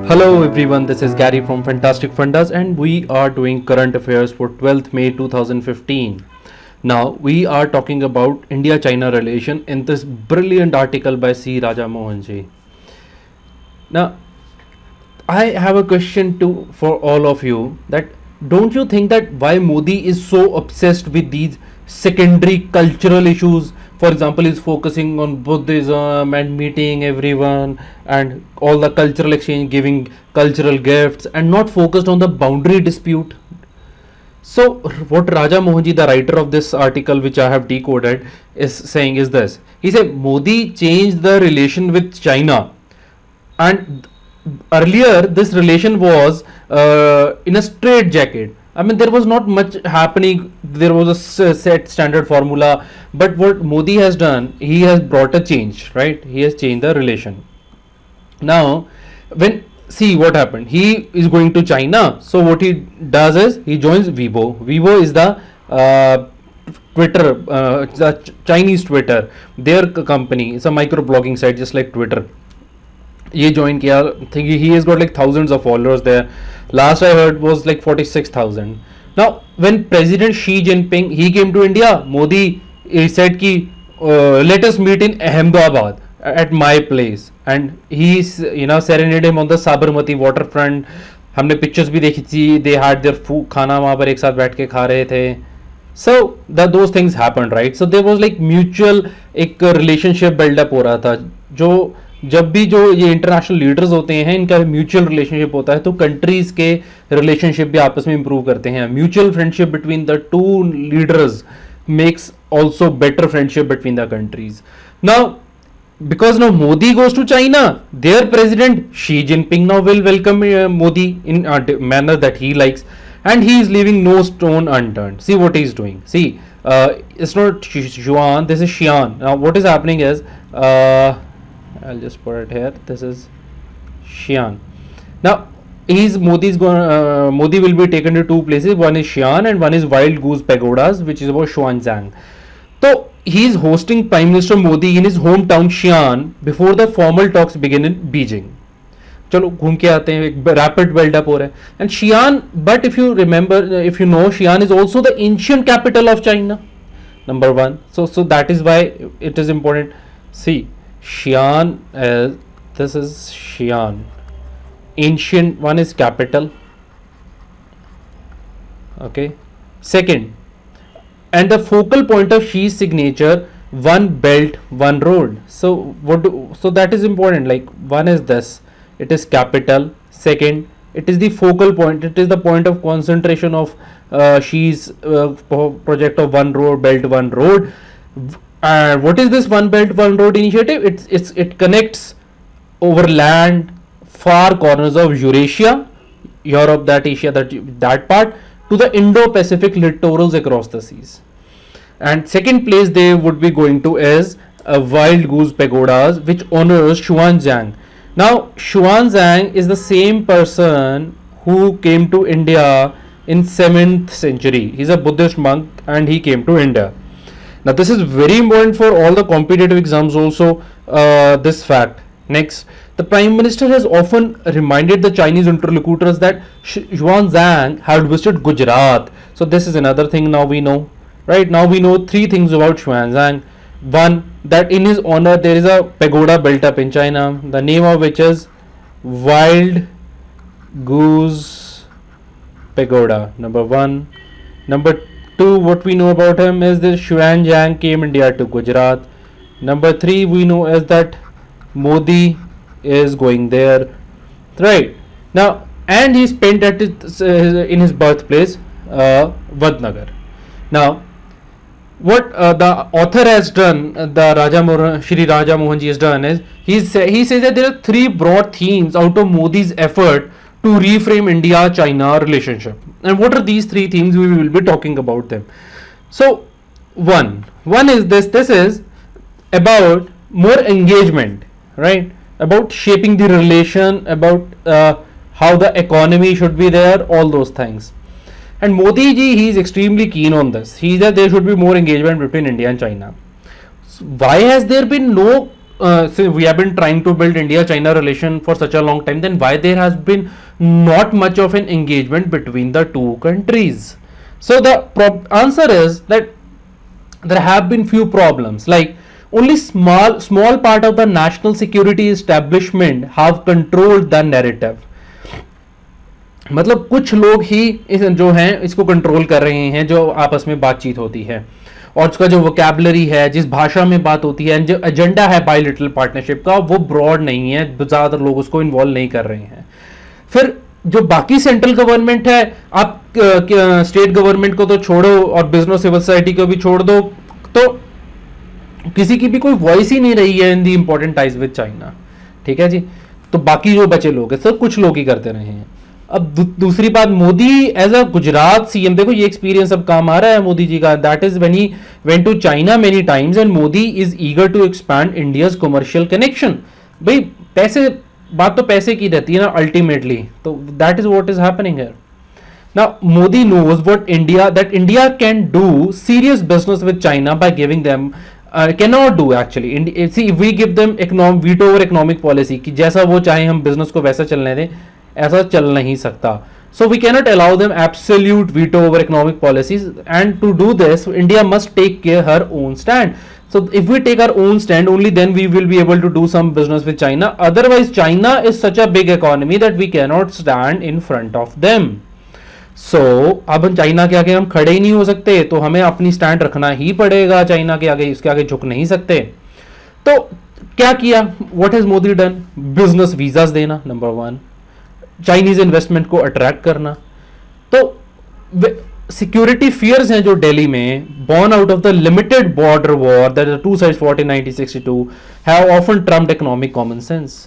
Hello everyone, this is Gary from Fantastic Fundas and we are doing current affairs for 12th May 2015. Now we are talking about India-China relation in this brilliant article by C. Raja Mohan ji. Now I have a question for all of you, that don't you think that why Modi is so obsessed with these secondary cultural issues? For example, he's focusing on Buddhism and meeting everyone and all the cultural exchange, giving cultural gifts, and not focused on the boundary dispute. So what Raja Mohanji, the writer of this article which I have decoded, is saying is this. He said Modi changed the relation with China, and earlier this relation was in a straight jacket. I mean, there was not much happening. There was a set standard formula, but what Modi has done, he has brought a change, right? He has changed the relation. Now, see what happened. He is going to China, so what he does is he joins Weibo. Weibo is the Twitter, the Chinese Twitter, their company. It's a microblogging site, just like Twitter. He joined किया, think he has got like thousands of followers there. Last I heard was like 46,000. Now when President Xi Jinping he came to India, Modi he said ki let us meet in Ahmedabad at my place, and he serenaded him on the Sabarmati waterfront. हमने pictures भी देखी थी. They had their food, खाना वहाँ पर एक साथ बैठ के खा रहे थे. So those things happened, right? So there was like mutual एक relationship build up हो रहा था. जो जब भी जो ये इंटरनेशनल लीडर्स होते हैं इनका म्यूचुअल रिलेशनशिप होता है, तो कंट्रीज के रिलेशनशिप भी आपस में इंप्रूव करते हैं. Mutual friendship between the two leaders makes also better friendship between the countries. Now because now Modi goes to China, their president Xi Jinping now will welcome Modi in a manner that he likes, and he is leaving no stone unturned. See what he is doing. See, it's not Xuan, this is Xi'an. Now what is happening is I'll just put it here. This is Xi'an. Now Modi will be taken to two places. One is Xi'an and one is Wild Goose Pagodas, which is about Xuanzang. So he is hosting Prime Minister Modi in his hometown Xi'an before the formal talks begin in Beijing. चलो घूम के आते हैं, एक rapid build up हो रहा है. And Xi'an, but if you remember, if you know, Xi'an is also the ancient capital of China, number one. So that is why it is important. See, Xi'an, this is Xi'an, ancient one is capital, okay. Second, and the focal point of Xi's signature, one belt, one road. So so that is important. Like one is this, it is capital. Second, it is the focal point. It is the point of concentration of Xi's project of one road, belt, one road. What is this one belt one road initiative? It connects over land far corners of Eurasia, Europe, that Asia, that part, to the Indo-Pacific littorals across the seas. And second place they would be going to is Wild Goose Pagodas, which honors Xuanzang. Now Xuanzang is the same person who came to India in 7th century. He's a Buddhist monk and he came to India. Now this is very important for all the competitive exams also, this fact. Next, the Prime Minister has often reminded the Chinese interlocutors that Xuanzang had visited Gujarat. So this is another thing now we know. Right, now we know three things about Xuanzang. One, that in his honor there is a pagoda built up in China, the name of which is Wild Goose Pagoda, number one. Number two, what we know about him is that Xuanzang came India to Gujarat. Number three, we know is that Modi is going there, right? Now, and he spent at in his birthplace, Vadnagar. Now, what the author has done, the Shri Raja Mohan ji has done is he says that there are three broad themes out of Modi's effort to reframe India-China relationship. And what are these three themes? We will be talking about them. So one is this is about more engagement, right? About shaping the relation, about how the economy should be there, all those things. And Modi ji, he is extremely keen on this. He said there should be more engagement between India and China. So why has there been no since we have been trying to build India-China relation for such a long time, then why there has been not much of an engagement between the two countries? So the answer is that there have been few problems, like only small part of the national security establishment have controlled the narrative. मतलब कुछ लोग ही जो हैं इसको control कर रहे हैं, जो आपस में बातचीत होती है, और उसका जो वोकैबुलरी है, जिस भाषा में बात होती है, जो एजेंडा है बायलैटरल पार्टनरशिप का, वो ब्रॉड नहीं है, ज़्यादातर लोग उसको इन्वॉल्व नहीं कर रहे हैं. फिर जो बाकी सेंट्रल गवर्नमेंट है, आप स्टेट गवर्नमेंट को तो छोड़ो और बिजनेस सिविल सोसाइटी को भी छोड़ दो, तो किसी की भी कोई वॉइस ही नहीं रही है इन दी इंपॉर्टेंट टाइज विद चाइना. ठीक है जी. तो बाकी जो बचे लोग हैं सर कुछ लोग ही करते रहे हैं. अब दूसरी बात, Modi as a Gujarat CM, देखो ये एक्सपीरियंस अब काम आ रहा है मोदी जी का. That is when he went to China many times and Modi is eager to expand India's commercial connection. भाई पैसे, बात तो पैसे की रहती है ना अल्टीमेटली. तो that is what is happening here. Now Modi knows what India, that India can do serious business with China by giving them, cannot do actually. See, if we give them veto over economic policy कि जैसा वो चाहे हम business को वैसा चलने दें, ऐसा चल नहीं सकता. So we cannot allow them absolute veto over economic policies, and to do this India must take care her own stand. So if we take our own stand, only then we will be able to do some business with China. Otherwise China is such a big economy that we cannot stand in front of them. So अब हम China के आगे हम खड़े ही नहीं हो सकते, तो हमें अपनी स्टैंड रखना ही पड़ेगा चाइना के आगे, इसके आगे झुक नहीं सकते. तो क्या किया, what has Modi done? Business visas देना, नंबर 1. चाइनीज इन्वेस्टमेंट को अट्रैक्ट करना. तो सिक्योरिटी फियर्स हैं जो दिल्ली में, born out of the limited border war that the two sides fought in 1962, have often trumped economic common sense.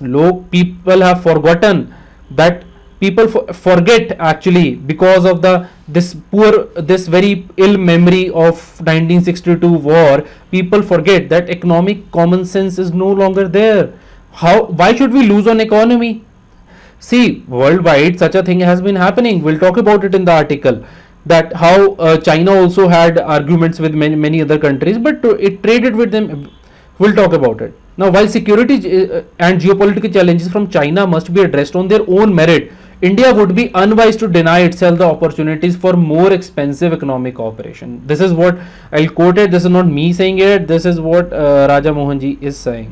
People have forgotten that. People forget actually, because of this very ill memory of 1962 war. People forget that economic common sense is no longer there. Why should we lose on economy? See, worldwide such a thing has been happening. We'll talk about it in the article, that how China also had arguments with many other countries, but it traded with them. We'll talk about it. Now, while security and geopolitical challenges from China must be addressed on their own merit, India would be unwise to deny itself the opportunities for more expensive economic cooperation. This is what I'll quote it. This is not me saying it. This is what Raja Mohan ji is saying.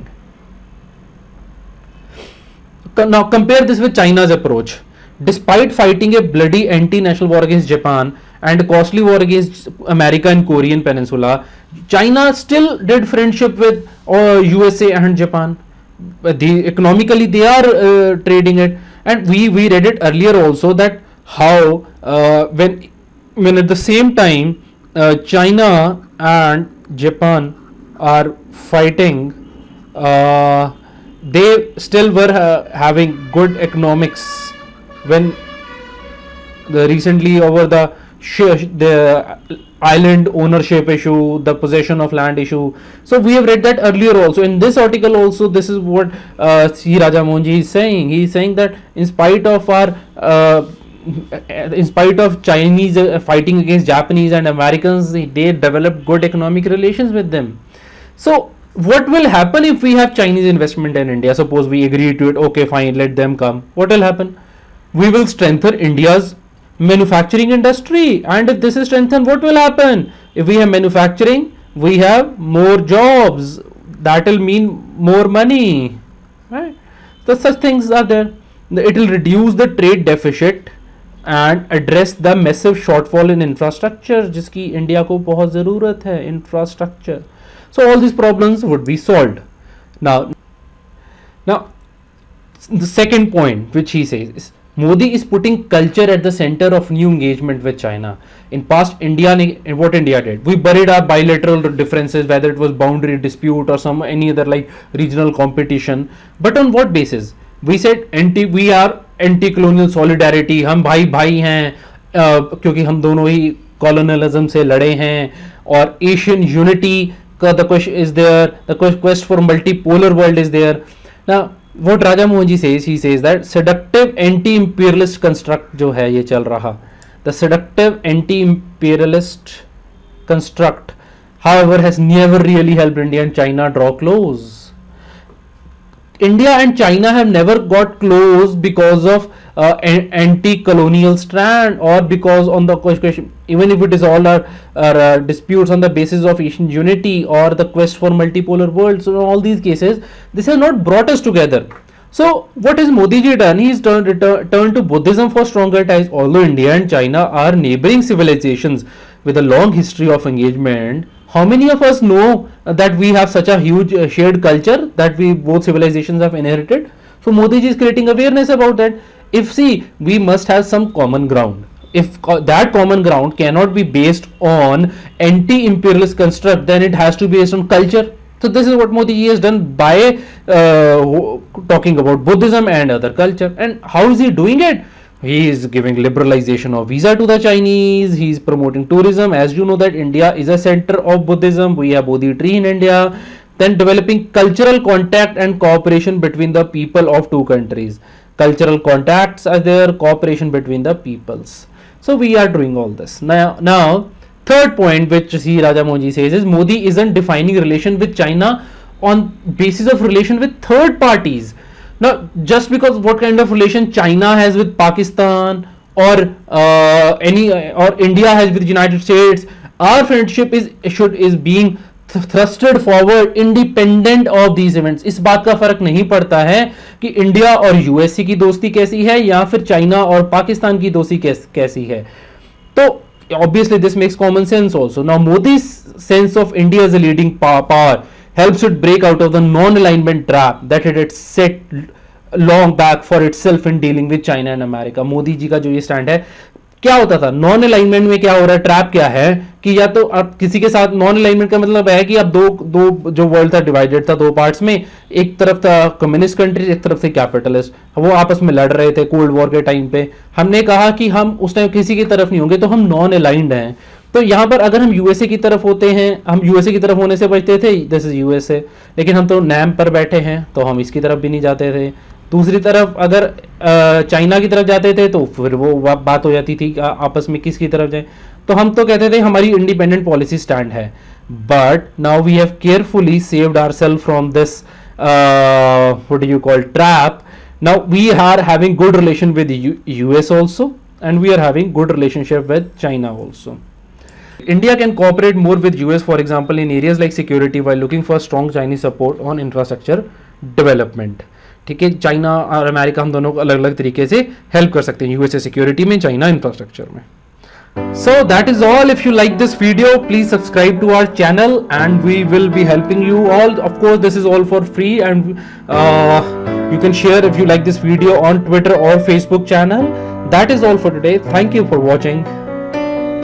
Now compare this with China's approach. Despite fighting a bloody anti-national war against Japan and a costly war against America and Korean Peninsula, China still did friendship with USA and Japan. Economically they are trading it. And we read it earlier also, that how when at the same time China and Japan are fighting, they still were having good economics when recently over the island ownership issue, the possession of land issue. So we have read that earlier also. In this article also, this is what C. Raja Mohan ji is saying. He is saying that in spite of Chinese fighting against Japanese and Americans, they developed good economic relations with them. So what will happen if we have Chinese investment in India? Suppose we agree to it, okay fine, let them come. What will happen? We will strengthen India's manufacturing industry, and if this is strengthened, what will happen? If we have manufacturing, we have more jobs, that will mean more money, right? So such things are there. It will reduce the trade deficit and address the massive shortfall in infrastructure, जिसकी India को बहुत ज़रूरत है, infrastructure. So all these problems would be solved. Now the second point which he says is, Modi is putting culture at the center of new engagement with China. In past, what India did, we buried our bilateral differences, whether it was boundary dispute or any other like regional competition. But on what basis? We said we are anti-colonial solidarity. हम भाई भाई हैं क्योंकि हम दोनों ही colonialism से लड़े हैं, और Asian unity का the question is there. The quest for multipolar world is there. Now what Raja Mohan ji says, he says that seductive anti-imperialist construct जो है ये चल रहा, the seductive anti-imperialist construct, however, has never really helped India and China draw close. India and China have never got close because of anti-colonial strand, or because on the question, even if it is all our disputes on the basis of Asian unity or the quest for multipolar world. So in all these cases, this has not brought us together. So what has Modi ji done? He's turned to Buddhism for stronger ties. Although India and China are neighboring civilizations with a long history of engagement, how many of us know that we have such a huge shared culture that we both civilizations have inherited? So Modi ji is creating awareness about that. If see, we must have some common ground. If that common ground cannot be based on anti-imperialist construct, then it has to be based on culture. So this is what Modi ji has done by talking about Buddhism and other culture. And how is he doing it? He is giving liberalization of visa to the Chinese. He is promoting tourism. As you know that India is a center of Buddhism. We have Bodhi tree in India. Then developing cultural contact and cooperation between the people of two countries. Cultural contacts are there, cooperation between the peoples. So we are doing all this. Now third point which C. Rajamohan says is Modi isn't defining relation with China on basis of relation with third parties. Now, just because what kind of relation China has with Pakistan or India has with the United States, our friendship is being thrusted forward independent of these events. इस बात का फर्क नहीं पड़ता है कि India और USA की दोस्ती कैसी है या फिर चाइना और पाकिस्तान की दोस्ती कैसी है. तो obviously this makes common sense also. Now Modi's sense of India as a leading power helps it break out of the non-alignment trap that it had set long back for itself in dealing with China and America. Modi ji का जो ये stand है, क्या होता था non alignment में, क्या हो रहा है, ट्रैप क्या है कि या तो आप किसी के साथ, नॉन अलाइनमेंट का मतलब है कि अब दो जो वर्ल्ड था डिवाइडेड था दो पार्ट्स में, एक तरफ था कम्युनिस्ट कंट्रीज, एक तरफ से कैपिटलिस्ट, वो आपस में लड़ रहे थे कोल्ड वॉर के टाइम पे. हमने कहा कि हम उस टाइम किसी की तरफ नहीं होंगे, तो हम नॉन अलाइंड हैं. तो यहाँ पर अगर हम यूएसए की तरफ होते हैं, हम यूएसए की तरफ होने से बचते थे, दिस इज यूएसए, लेकिन हम तो नैम पर बैठे हैं तो हम इसकी तरफ भी नहीं जाते थे. दूसरी तरफ अगर चाइना की तरफ जाते थे तो फिर वो बात हो जाती थी आपस में किसकी तरफ जाए. तो हम तो कहते थे हमारी इंडिपेंडेंट पॉलिसी स्टैंड है. But now we have carefully saved ourselves from this what do you call trap. Now we are having good relation with US also, and we are having good relationship with China also. India can cooperate more with US, for example, in areas like security while looking for strong Chinese support on infrastructure development. ठीक है, China और America हम दोनों को अलग अलग तरीके से हेल्प कर सकते हैं, यूएसए सिक्योरिटी में, चाइना इंफ्रास्ट्रक्चर में. So that is all. If you like this video, please subscribe to our channel and we will be helping you all. Of course, this is all for free, and you can share if you like this video on Twitter or Facebook channel. That is all for today. Thank you for watching.